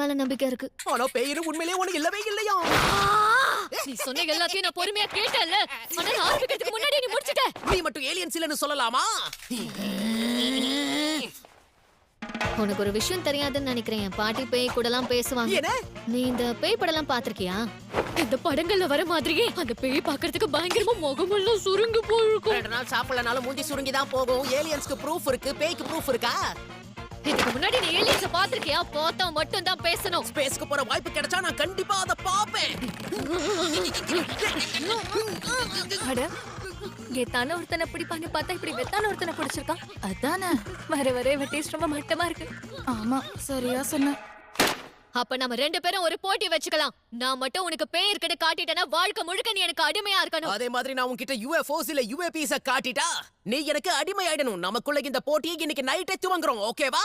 மேல நம்பிக்கை இருக்கு. ஆனா பேரு உண்மையிலேயே உனக்கு இல்லவே இல்லையா? நீ சொன்ன எல்லாத்தையும் நான் பொறுமையா கேட்டேன்ல. ஆனா நான் ஆரம்பிக்கிறதுக்கு முன்னாடி நீ முடிச்சிட்ட. நீ மட்டும் ஏலியன்ஸ் இல்லன்னு சொல்லலாமா? உனக்கு ஒரு விஷயம் தெரியாதுன்னு நினைக்கிறேன். என் பாட்டி பேய் கூடலாம் பேசுவாங்க. என்ன? நீ இந்த பேய் படம்லாம் பாத்திருக்கியா? இந்த படங்கள்ல வர மாதிரியே அந்த பேய் பாக்குறதுக்கு பயங்கரமா முகமெல்லாம் சுருங்கி போயிருக்கும். 2 நாள் சாப்பிடலனாலும் மூஞ்சி சுருங்கி தான் போகும். ஏலியன்ஸ்க்கு ப்ரூஃப் இருக்கு, பேய்க்கு ப்ரூஃப் இருக்கா? இதுக்கு முன்னாடி நீ ஏலியன்ஸ பாத்திருக்கியா? பார்த்தா மட்டும் தான் பேசணும். ஸ்பேஸ்க்கு போற வாய்ப்பு கிடைச்சா நான் கண்டிப்பா அத பாப்பேன். அட கெத்தான ஒருத்தனை பிடிப்பான்னு பார்த்தா இப்படி வெத்தான ஒருத்தனை பிடிச்சிருக்கான். அதானே வர வர டேஸ்ட் ரொம்ப மட்டமா இருக்கு. ஆமா சரியா சொன்ன. அப்ப நம்ம 2 பேரும் ஒரு போட்டி வச்சுக்கலாம். நான் மட்டும் உனக்கு பேய் இருக்கன்னு காட்டிட்டேனா வாழ்க்கை முழுக்க நீ எனக்கு அடிமையா இருக்கணும். அதே மாதிரி நான் உன்கிட்ட UFOs இல்ல UAPs காட்டிட்டா நீ எனக்கு அடிமை ஆயிடணும். நமக்குள்ள இந்த போட்டியை இன்னைக்கு நைட்டே துவங்குறோம். ஓகேவா?